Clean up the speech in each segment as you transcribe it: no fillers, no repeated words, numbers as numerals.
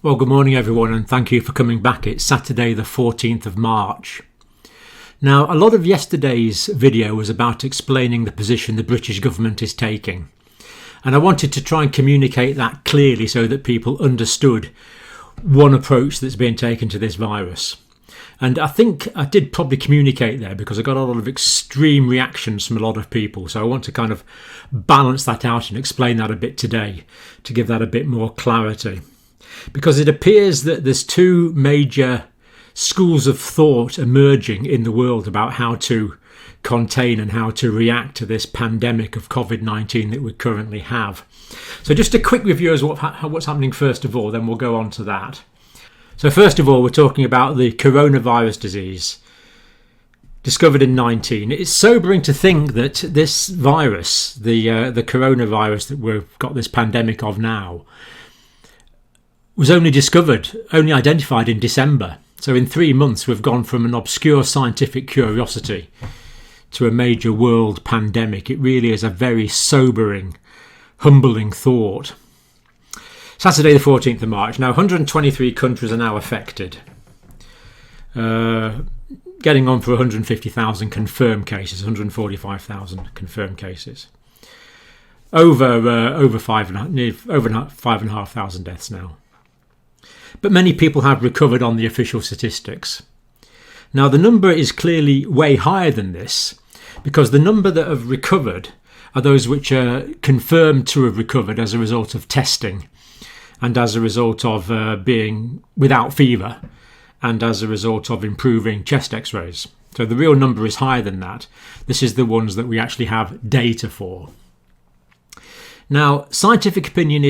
Well, good morning everyone, and thank you for coming back. It's Saturday the 14th of March. Now, a lot of yesterday's video was about explaining the position the British government is taking. And I wanted to try and communicate that clearly so that people understood one approach that's being taken to this virus. And I think I did probably communicate there because I got a lot of extreme reactions from a lot of people. So I want to kind of balance that out and explain that a bit today to give that a bit more clarity. Because it appears that there's two major schools of thought emerging in the world about how to contain and how to react to this pandemic of COVID-19 that we currently have. So just a quick review of what's happening first of all, then we'll go on to that. So first of all, we're talking about the coronavirus disease discovered in 19. It's sobering to think that this virus, the coronavirus that we've got this pandemic of now, was only identified in December. So in 3 months, we've gone from an obscure scientific curiosity to a major world pandemic. It really is a very sobering, humbling thought. Saturday the 14th of March. Now, 123 countries are now affected. Getting on for 150,000 confirmed cases, 145,000 confirmed cases. Over 5,500 deaths now. But many people have recovered on the official statistics. Now, the number is clearly way higher than this because the number that have recovered are those which are confirmed to have recovered as a result of testing and as a result of being without fever and as a result of improving chest x-rays. So the real number is higher than that. This is the ones that we actually have data for. Now, scientific opinion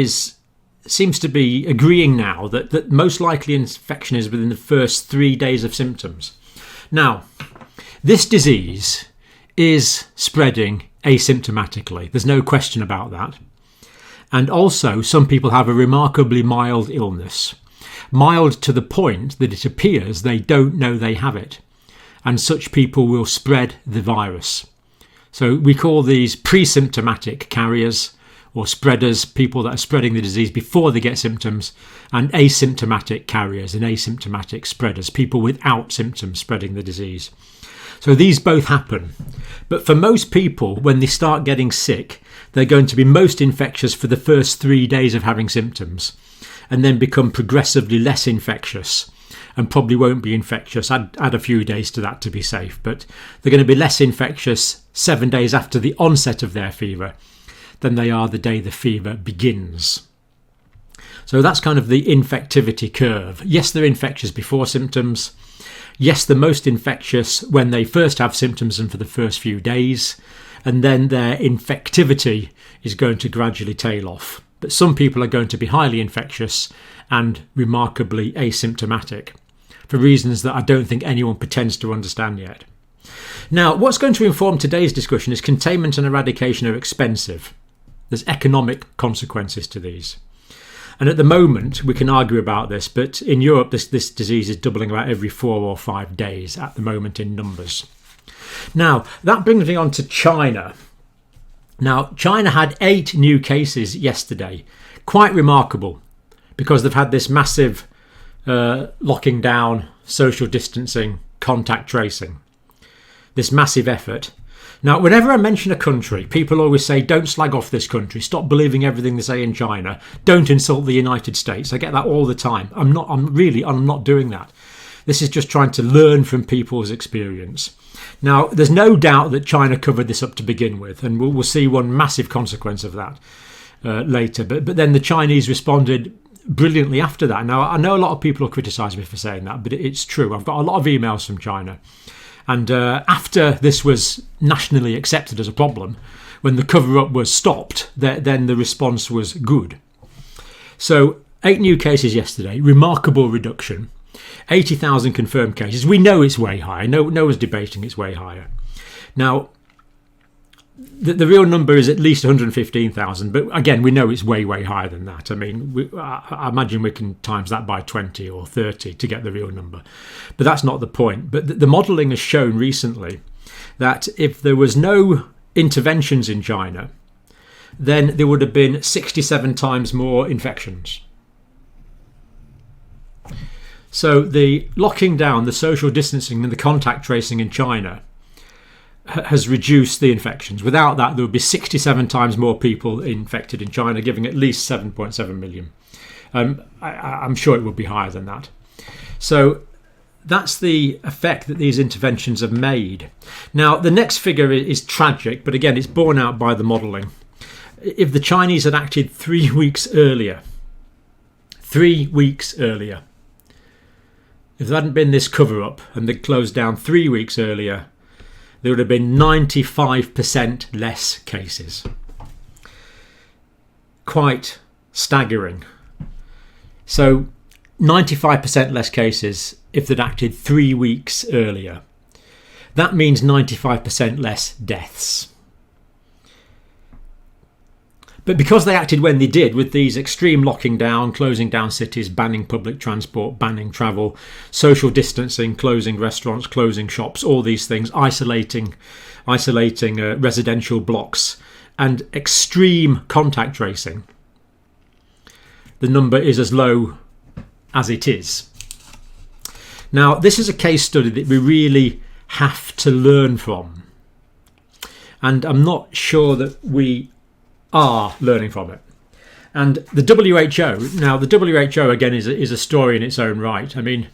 seems to be agreeing now that most likely infection is within the first 3 days of symptoms. Now, this disease is spreading asymptomatically. There's no question about that. And also, some people have a remarkably mild illness. Mild to the point that it appears they don't know they have it. And such people will spread the virus. So we call these pre-symptomatic carriers, or spreaders, people that are spreading the disease before they get symptoms, and asymptomatic carriers and asymptomatic spreaders, people without symptoms spreading the disease. So these both happen. But for most people, when they start getting sick, they're going to be most infectious for the first 3 days of having symptoms, and then become progressively less infectious, and probably won't be infectious. Add a few days to that to be safe, but they're going to be less infectious 7 days after the onset of their fever than they are the day the fever begins. So that's kind of the infectivity curve. Yes, they're infectious before symptoms. Yes, they're most infectious when they first have symptoms and for the first few days. And then their infectivity is going to gradually tail off. But some people are going to be highly infectious and remarkably asymptomatic for reasons that I don't think anyone pretends to understand yet. Now, what's going to inform today's discussion is containment and eradication are expensive. There's economic consequences to these. And at the moment, we can argue about this, but in Europe, this disease is doubling about every 4 or 5 days at the moment in numbers. Now, that brings me on to China. Now, China had 8 new cases yesterday. Quite remarkable, because they've had this massive locking down, social distancing, contact tracing. This massive effort. Now, whenever I mention a country, people always say, don't slag off this country. Stop believing everything they say in China. Don't insult the United States. I get that all the time. I'm not doing that. This is just trying to learn from people's experience. Now, there's no doubt that China covered this up to begin with, and we'll see one massive consequence of that later. But then the Chinese responded brilliantly after that. Now, I know a lot of people will criticise me for saying that, but it's true. I've got a lot of emails from China. And after this was nationally accepted as a problem, when the cover-up was stopped, then the response was good. So 8 new cases yesterday, remarkable reduction. 80,000 confirmed cases. We know it's way higher. No one's debating it's way higher. Now, the real number is at least 115,000, but again, we know it's way higher than that. I mean, I imagine we can times that by 20 or 30 to get the real number. But that's not the point. But the modelling has shown recently that if there was no interventions in China, then there would have been 67 times more infections. So the locking down, the social distancing and the contact tracing in China has reduced the infections. Without that, there would be 67 times more people infected in China, giving at least 7.7 million. I'm sure it would be higher than that. So that's the effect that these interventions have made. Now, the next figure is tragic, but again, it's borne out by the modelling. If the Chinese had acted 3 weeks earlier, 3 weeks earlier, if there hadn't been this cover-up and they'd closed down 3 weeks earlier, there would have been 95% less cases. Quite staggering. So 95% less cases if they'd acted 3 weeks earlier. That means 95% less deaths. But because they acted when they did, with these extreme locking down, closing down cities, banning public transport, banning travel, social distancing, closing restaurants, closing shops, all these things, isolating residential blocks, and extreme contact tracing, the number is as low as it is. Now, this is a case study that we really have to learn from. And I'm not sure that we are learning from it. And the WHO, now the WHO again is a story in its own right. I mean,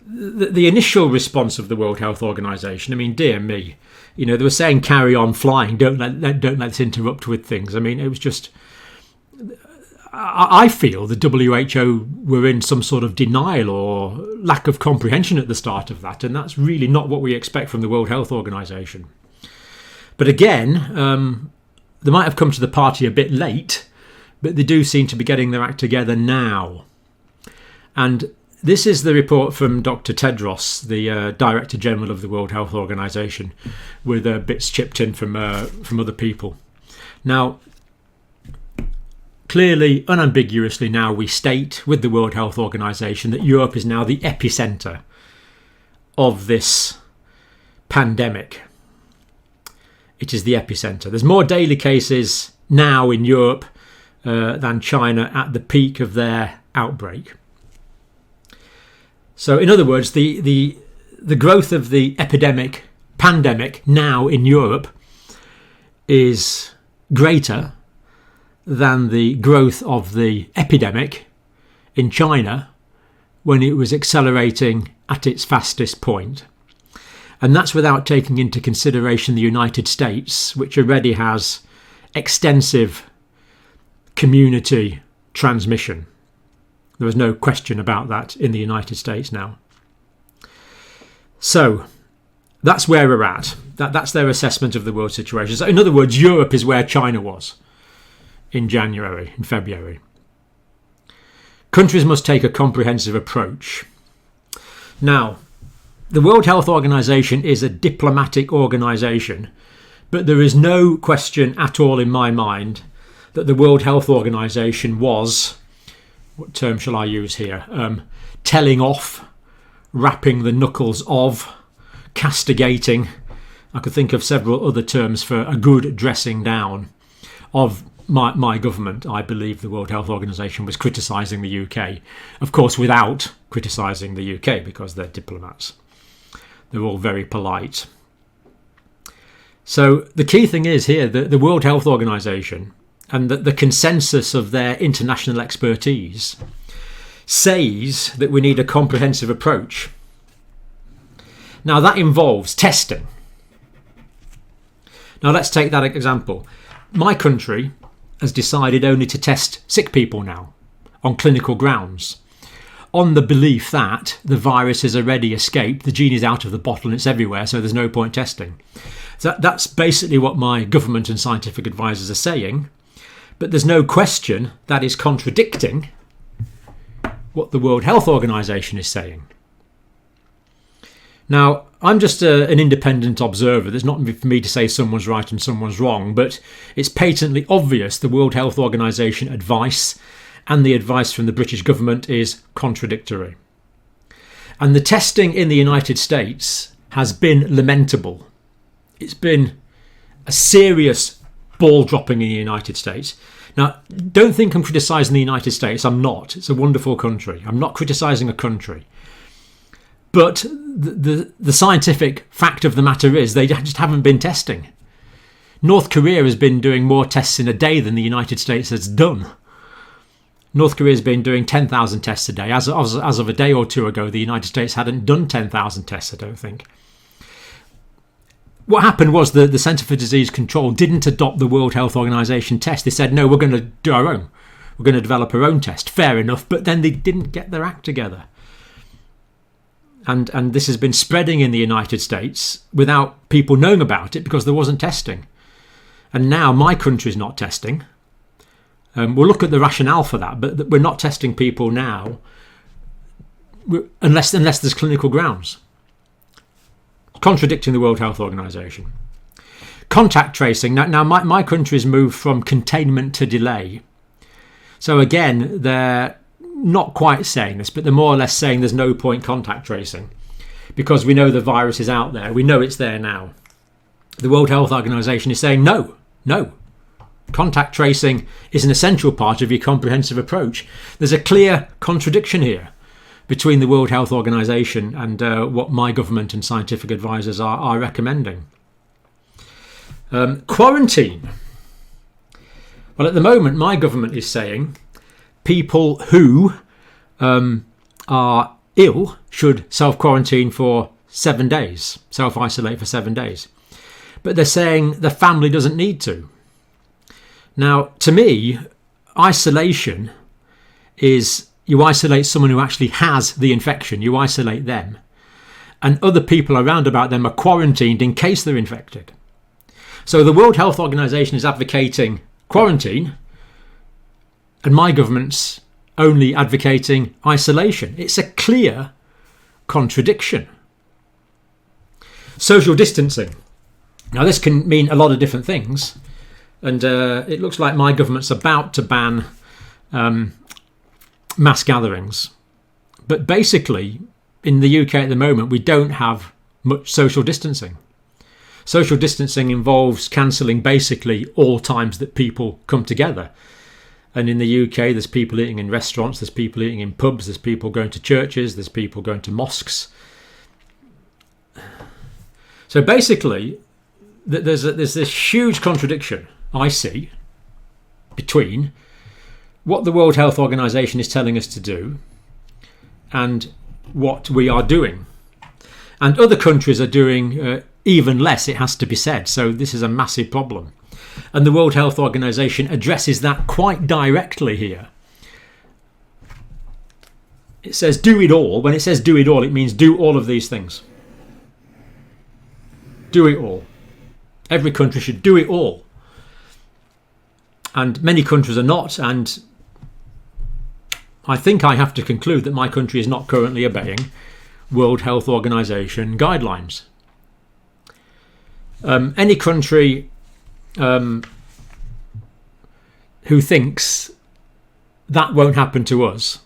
the initial response of the World Health Organization, I mean, dear me, you know, they were saying carry on flying, don't let's interrupt with things. I mean, it was just, I feel the WHO were in some sort of denial or lack of comprehension at the start of that, and that's really not what we expect from the World Health Organization. But again, they might have come to the party a bit late, but they do seem to be getting their act together now. And this is the report from Dr. Tedros, the Director General of the World Health Organization, with bits chipped in from other people. Now, clearly, unambiguously now we state with the World Health Organization that Europe is now the epicentre of this pandemic. It is the epicentre. There's more daily cases now in Europe than China at the peak of their outbreak. So, in other words, the growth of the pandemic now in Europe is greater than the growth of the epidemic in China when it was accelerating at its fastest point. And that's without taking into consideration the United States, which already has extensive community transmission. There is no question about that in the United States now. So that's where we're at. That's their assessment of the world situation. So in other words, Europe is where China was in January and February. Countries must take a comprehensive approach. Now, the World Health Organization is a diplomatic organization, but there is no question at all in my mind that the World Health Organization was, what term shall I use here, telling off, wrapping the knuckles of, castigating. I could think of several other terms for a good dressing down of my government. I believe the World Health Organization was criticising the UK, of course without criticising the UK because they're diplomats. They're all very polite. So the key thing is here that the World Health Organization and the consensus of their international expertise says that we need a comprehensive approach. Now that involves testing. Now let's take that example. My country has decided only to test sick people now on clinical grounds, on the belief that the virus has already escaped, the genie's out of the bottle and it's everywhere, so there's no point testing. So that's basically what my government and scientific advisors are saying, but there's no question that is contradicting what the World Health Organization is saying. Now, I'm just an independent observer. There's not for me to say someone's right and someone's wrong, but it's patently obvious the World Health Organization advice and the advice from the British government is contradictory. And the testing in the United States has been lamentable. It's been a serious ball dropping in the United States. Now, don't think I'm criticising the United States. I'm not. It's a wonderful country. I'm not criticising a country. But the scientific fact of the matter is they just haven't been testing. North Korea has been doing more tests in a day than the United States has done. North Korea has been doing 10,000 tests a day. As of a day or two ago, the United States hadn't done 10,000 tests, I don't think. What happened was the Centre for Disease Control didn't adopt the World Health Organization test. They said, no, we're going to do our own. We're going to develop our own test. Fair enough, but then they didn't get their act together. And this has been spreading in the United States without people knowing about it because there wasn't testing. And now my country's not testing. We'll look at the rationale for that, but we're not testing people now unless there's clinical grounds. Contradicting the World Health Organization. Contact tracing. Now my country's moved from containment to delay. So again, they're not quite saying this, but they're more or less saying there's no point contact tracing because we know the virus is out there. We know it's there now. The World Health Organization is saying no. Contact tracing is an essential part of your comprehensive approach. There's a clear contradiction here between the World Health Organization and what my government and scientific advisors are recommending. Quarantine. Well, at the moment, my government is saying people who are ill should self-quarantine for 7 days, self-isolate for 7 days. But they're saying the family doesn't need to. Now, to me, isolation is you isolate someone who actually has the infection. You isolate them. And other people around about them are quarantined in case they're infected. So the World Health Organization is advocating quarantine, and my government's only advocating isolation. It's a clear contradiction. Social distancing. Now, this can mean a lot of different things. And it looks like my government's about to ban mass gatherings. But basically, in the UK at the moment, we don't have much social distancing. Social distancing involves cancelling basically all times that people come together. And in the UK, there's people eating in restaurants, there's people eating in pubs, there's people going to churches, there's people going to mosques. So basically, there's this huge contradiction I see between what the World Health Organization is telling us to do and what we are doing. And other countries are doing even less, it has to be said. So this is a massive problem. And the World Health Organization addresses that quite directly here. It says do it all. When it says do it all, it means do all of these things. Do it all. Every country should do it all. And many countries are not, and I think I have to conclude that my country is not currently obeying World Health Organization guidelines. Any country who thinks that won't happen to us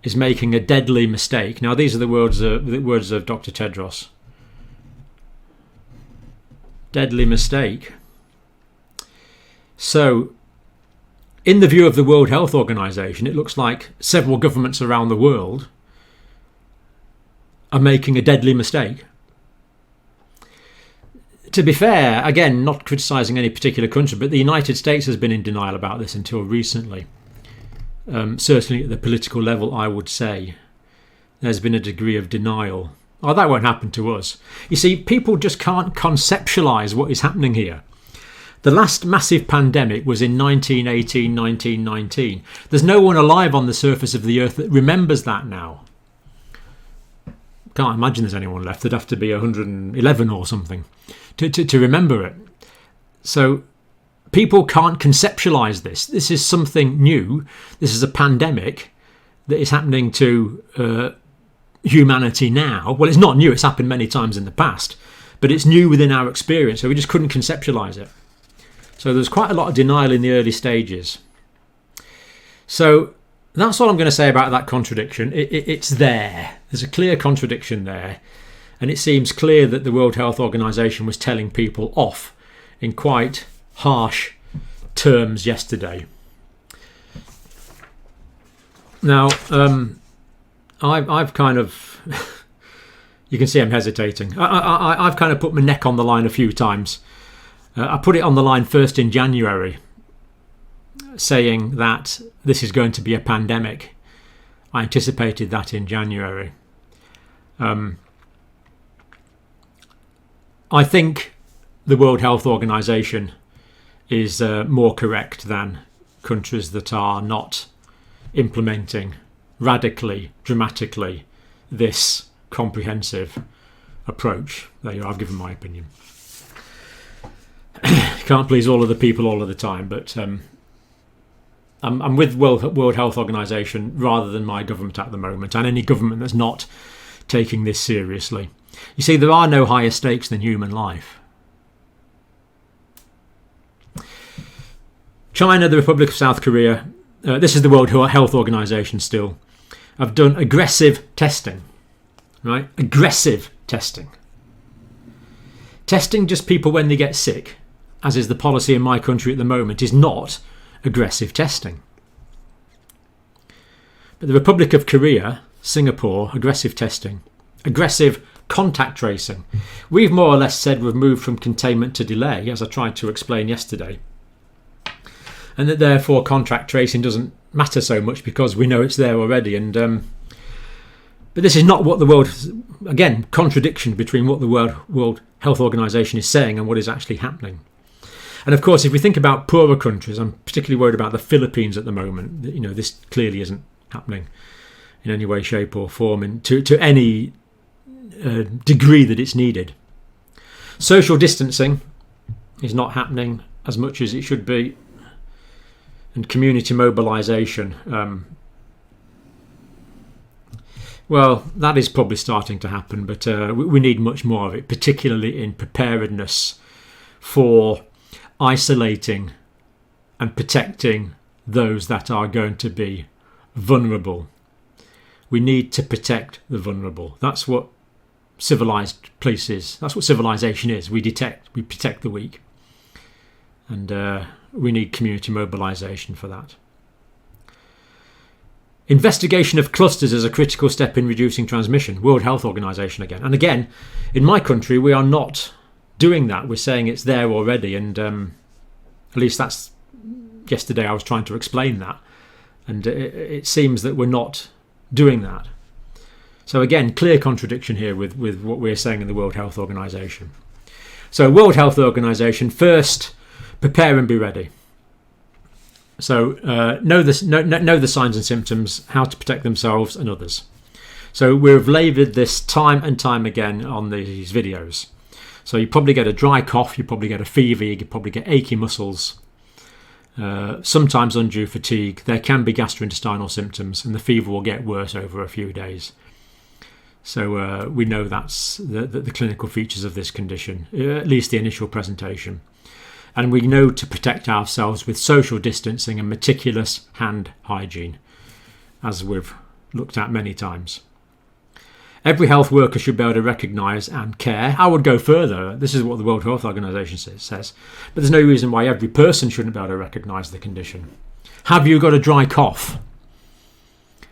is making a deadly mistake. Now, these are the words of Dr. Tedros. Deadly mistake. So, in the view of the World Health Organization, it looks like several governments around the world are making a deadly mistake. To be fair, again, not criticising any particular country, but the United States has been in denial about this until recently. Certainly at the political level, I would say. There's been a degree of denial. Oh, that won't happen to us. You see, people just can't conceptualise what is happening here. The last massive pandemic was in 1918, 1919. There's no one alive on the surface of the earth that remembers that now. Can't imagine there's anyone left. There'd have to be 111 or something to remember it. So people can't conceptualise this. This is something new. This is a pandemic that is happening to humanity now. Well, it's not new. It's happened many times in the past. But it's new within our experience. So we just couldn't conceptualise it. So there's quite a lot of denial in the early stages. So that's all I'm going to say about that contradiction. It's there. There's a clear contradiction there. And it seems clear that the World Health Organization was telling people off in quite harsh terms yesterday. Now, I've kind of, you can see I'm hesitating. I've kind of put my neck on the line a few times. I put it on the line first in January, saying that this is going to be a pandemic. I anticipated that in January. I think the World Health Organization is more correct than countries that are not implementing radically, dramatically this comprehensive approach. There you are, I've given my opinion. Can't please all of the people all of the time, but I'm with World Health Organization rather than my government at the moment, and any government that's not taking this seriously. You see, there are no higher stakes than human life. China, the Republic of South Korea, this is the World Health Organization still, have done aggressive testing, right? Aggressive testing. Testing just people when they get sick, as is the policy in my country at the moment, is not aggressive testing. But the Republic of Korea, Singapore, aggressive testing, aggressive contact tracing. We've more or less said we've moved from containment to delay, as I tried to explain yesterday, and that therefore contact tracing doesn't matter so much because we know it's there already. And but this is not what the world, again, contradiction between what the World Health Organization is saying and what is actually happening. And of course, if we think about poorer countries, I'm particularly worried about the Philippines at the moment. You know, this clearly isn't happening in any way, shape or form, to any degree that it's needed. Social distancing is not happening as much as it should be, and community mobilisation, well, that is probably starting to happen, but we need much more of it, particularly in preparedness for isolating and protecting those that are going to be vulnerable. We need to protect the vulnerable. That's what civilized place is. That's what civilization is. We protect the weak. And we need community mobilisation for that. Investigation of clusters is a critical step in reducing transmission. World Health Organization again. And again, in my country, we are not doing that. We're saying it's there already. And at least that's yesterday I was trying to explain that. And it seems that we're not doing that. So again, clear contradiction here with what we're saying in the World Health Organization. So World Health Organization, first, prepare and be ready. So know the signs and symptoms, how to protect themselves and others. So we've laboured this time and time again on these videos. So you probably get a dry cough, you probably get a fever, you probably get achy muscles, sometimes undue fatigue. There can be gastrointestinal symptoms, and the fever will get worse over a few days. So we know that's the clinical features of this condition, at least the initial presentation. And we know to protect ourselves with social distancing and meticulous hand hygiene, as we've looked at many times. Every health worker should be able to recognise and care. I would go further. This is what the World Health Organization says. But there's no reason why every person shouldn't be able to recognise the condition. Have you got a dry cough?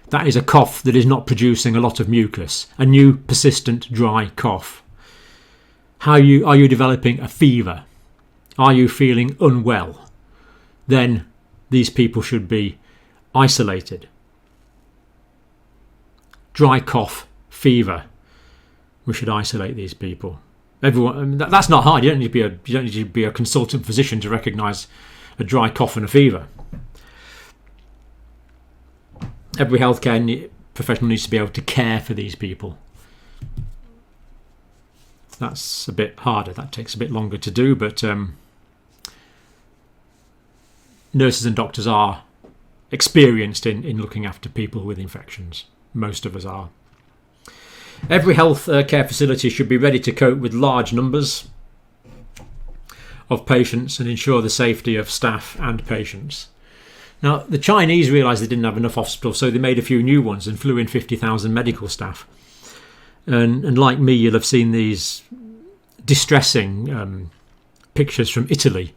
That is a cough that is not producing a lot of mucus. A new persistent dry cough. Are you developing a fever? Are you feeling unwell? Then these people should be isolated. Dry cough, fever. We should isolate these people. Everyone. That's not hard. You don't need to be a consultant physician to recognise a dry cough and a fever. Every healthcare professional needs to be able to care for these people. That's a bit harder. That takes a bit longer to do, but nurses and doctors are experienced in looking after people with infections. Most of us are. Every health care facility should be ready to cope with large numbers of patients and ensure the safety of staff and patients. Now, the Chinese realised they didn't have enough hospitals, so they made a few new ones and flew in 50,000 medical staff. And like me, you'll have seen these distressing pictures from Italy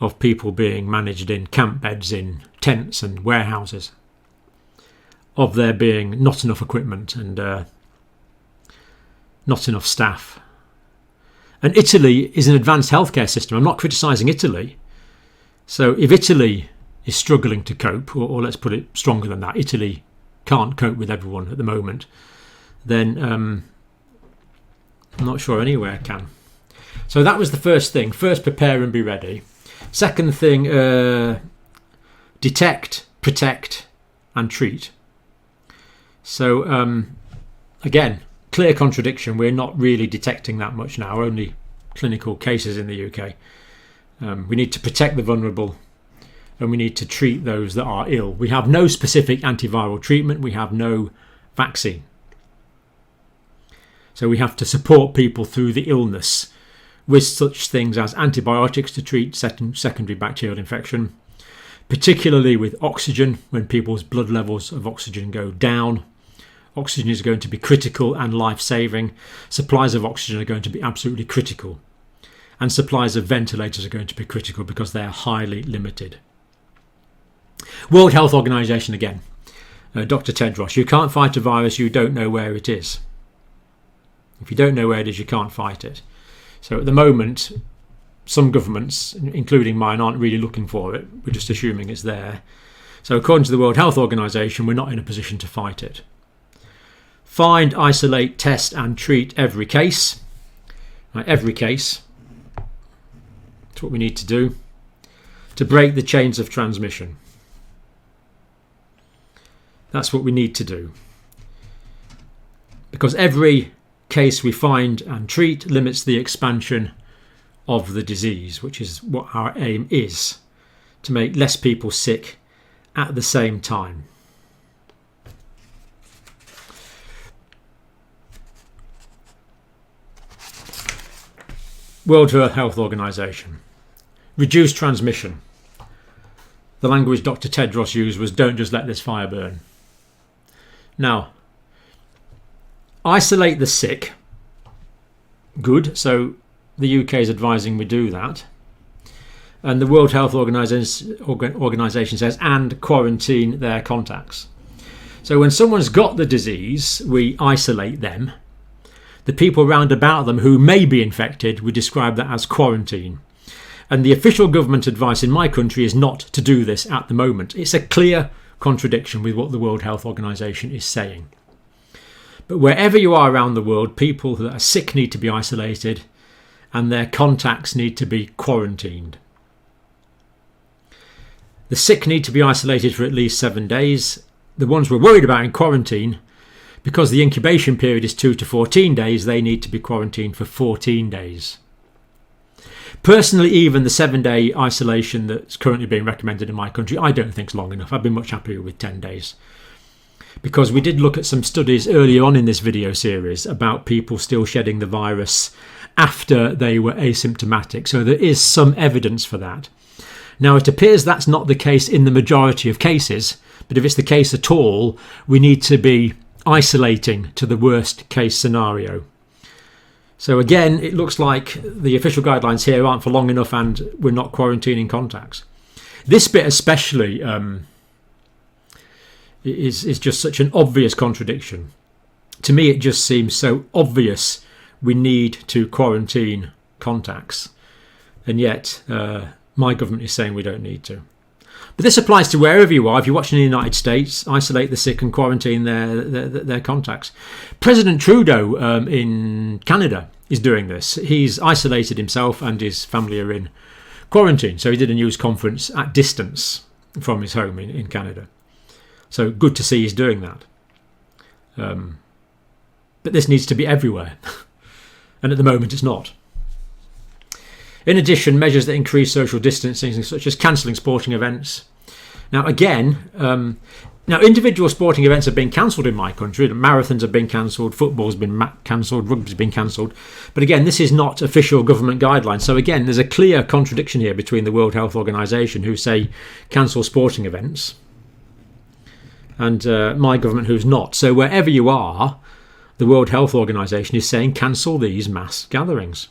of people being managed in camp beds, in tents and warehouses, of there being not enough equipment and not enough staff. And Italy is an advanced healthcare system. I'm not criticising Italy. So if Italy is struggling to cope, or let's put it stronger than that, Italy can't cope with everyone at the moment, then I'm not sure anywhere can. So that was the first thing. First, prepare and be ready. Second thing, detect, protect and treat. So again, clear contradiction. We're not really detecting that much now, only clinical cases in the UK. We need to protect the vulnerable and we need to treat those that are ill. We have no specific antiviral treatment. We have no vaccine. So we have to support people through the illness with such things as antibiotics to treat secondary bacterial infection, particularly with oxygen. When people's blood levels of oxygen go down, oxygen is going to be critical and life-saving. Supplies of oxygen are going to be absolutely critical. And supplies of ventilators are going to be critical because they are highly limited. World Health Organization again. Dr. Tedros, you can't fight a virus you don't know where it is. If you don't know where it is, you can't fight it. So at the moment, some governments, including mine, aren't really looking for it. We're just assuming it's there. So according to the World Health Organization, we're not in a position to fight it. Find, isolate, test and treat every case. Right, every case. That's what we need to do to break the chains of transmission. That's what we need to do. Because every case we find and treat limits the expansion of the disease, which is what our aim is, to make less people sick at the same time. World Health Organization. Reduce transmission. The language Dr. Tedros used was, don't just let this fire burn. Now, isolate the sick. Good. So the UK is advising we do that. And the World Health Organization says, and quarantine their contacts. So when someone's got the disease, we isolate them. The people round about them who may be infected, we describe that as quarantine. And the official government advice in my country is not to do this at the moment. It's a clear contradiction with what the World Health Organization is saying. But wherever you are around the world, people that are sick need to be isolated and their contacts need to be quarantined. The sick need to be isolated for at least 7 days. The ones we're worried about in quarantine, because the incubation period is 2 to 14 days, they need to be quarantined for 14 days. Personally, even the 7-day isolation that's currently being recommended in my country, I don't think is long enough. I'd be much happier with 10 days. Because we did look at some studies earlier on in this video series about people still shedding the virus after they were asymptomatic. So there is some evidence for that. Now, it appears that's not the case in the majority of cases, but if it's the case at all, we need to be isolating to the worst case scenario. So again, it looks like the official guidelines here aren't for long enough and we're not quarantining contacts. This bit especially is just such an obvious contradiction. To me, it just seems so obvious we need to quarantine contacts. And yet, my government is saying we don't need to. But this applies to wherever you are. If you're watching in the United States, isolate the sick and quarantine their contacts. President Trudeau in Canada is doing this. He's isolated himself and his family are in quarantine. So he did a news conference at distance from his home in Canada. So good to see he's doing that. But this needs to be everywhere. And at the moment it's not. In addition, measures that increase social distancing, such as cancelling sporting events. Now, again, individual sporting events have been cancelled in my country. Marathons have been cancelled, football's been cancelled, rugby's been cancelled. But again, this is not official government guidelines. So again, there's a clear contradiction here between the World Health Organization, who say cancel sporting events, and my government, who's not. So wherever you are, the World Health Organization is saying cancel these mass gatherings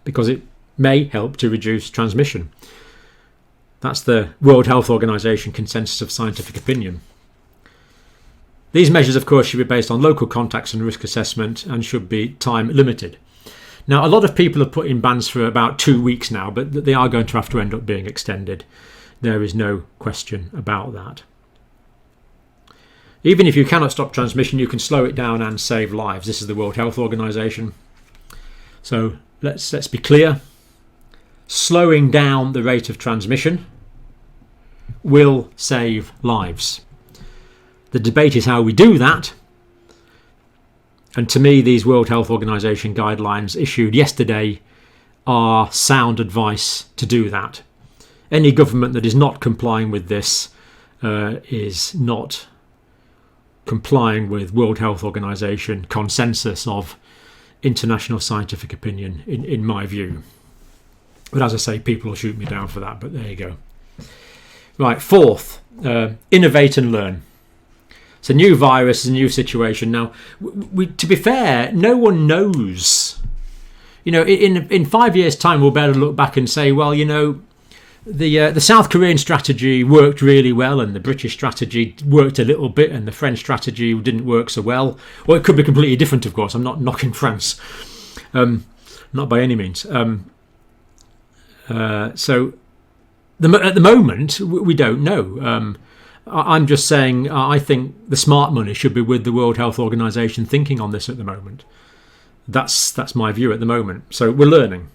because it may help to reduce transmission. That's the World Health Organization consensus of scientific opinion. These measures, of course, should be based on local contacts and risk assessment and should be time limited. Now, a lot of people have put in bans for about 2 weeks now, but they are going to have to end up being extended. There is no question about that. Even if you cannot stop transmission, you can slow it down and save lives. This is the World Health Organization. So let's be clear. Slowing down the rate of transmission will save lives. The debate is how we do that. And to me, these World Health Organization guidelines issued yesterday are sound advice to do that. Any government that is not complying with this is not complying with World Health Organization consensus of international scientific opinion, in my view. But as I say, people will shoot me down for that, but there you go. Right, fourth, innovate and learn. It's a new virus, a new situation. Now, to be fair, no one knows. In 5 years' time, we'll be able to look back and say, well, the South Korean strategy worked really well, and the British strategy worked a little bit, and the French strategy didn't work so well. Or it could be completely different, of course. I'm not knocking France, not by any means. So at the moment, we don't know. I'm just saying I think the smart money should be with the World Health Organization thinking on this at the moment. That's my view at the moment. So we're learning.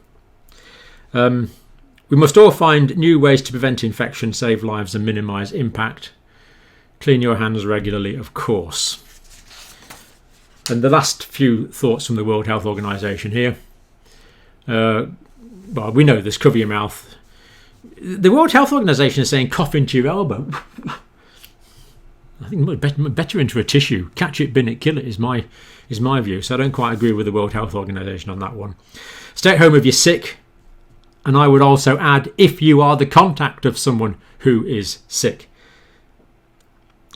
We must all find new ways to prevent infection, save lives and minimise impact. Clean your hands regularly, of course. And the last few thoughts from the World Health Organization here. Well, we know this, cover your mouth. The World Health Organization is saying cough into your elbow. I think better into a tissue. Catch it, bin it, kill it is my view. So I don't quite agree with the World Health Organization on that one. Stay at home if you're sick. And I would also add, if you are the contact of someone who is sick.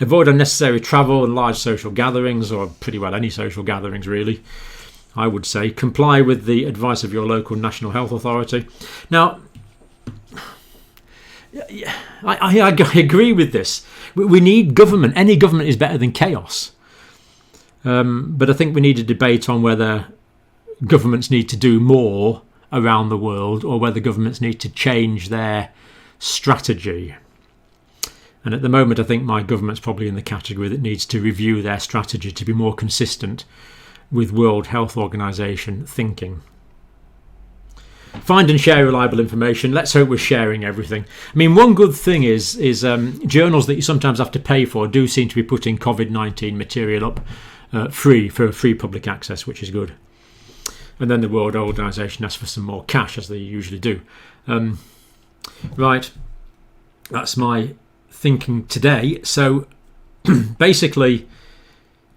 Avoid unnecessary travel and large social gatherings, or pretty well any social gatherings really. I would say comply with the advice of your local National Health Authority. Now, I agree with this. We need government. Any government is better than chaos. But I think we need a debate on whether governments need to do more around the world or whether governments need to change their strategy. And at the moment, I think my government's probably in the category that needs to review their strategy to be more consistent with World Health Organization thinking. Find and share reliable information. Let's hope we're sharing everything. I mean, one good thing is journals that you sometimes have to pay for do seem to be putting COVID-19 material up free for free public access, which is good. And then the World Organization asks for some more cash, as they usually do. Right, that's my thinking today. So basically,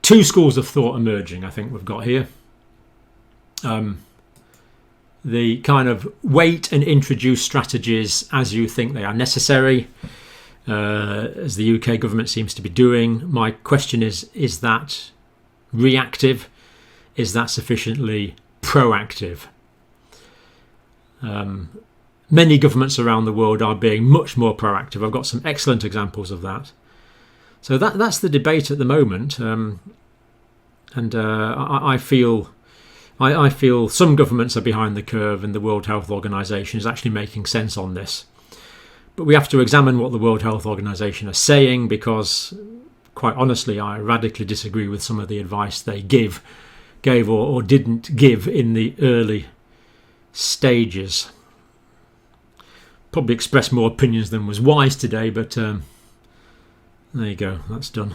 two schools of thought emerging, I think we've got here. The kind of wait and introduce strategies as you think they are necessary, as the UK government seems to be doing. My question is that reactive? Is that sufficiently proactive? Many governments around the world are being much more proactive. I've got some excellent examples of that. So that's the debate at the moment, and I feel some governments are behind the curve, and the World Health Organization is actually making sense on this. But we have to examine what the World Health Organization are saying, because, quite honestly, I radically disagree with some of the advice they gave or didn't give in the early stages. Probably expressed more opinions than was wise today, but there you go, that's done.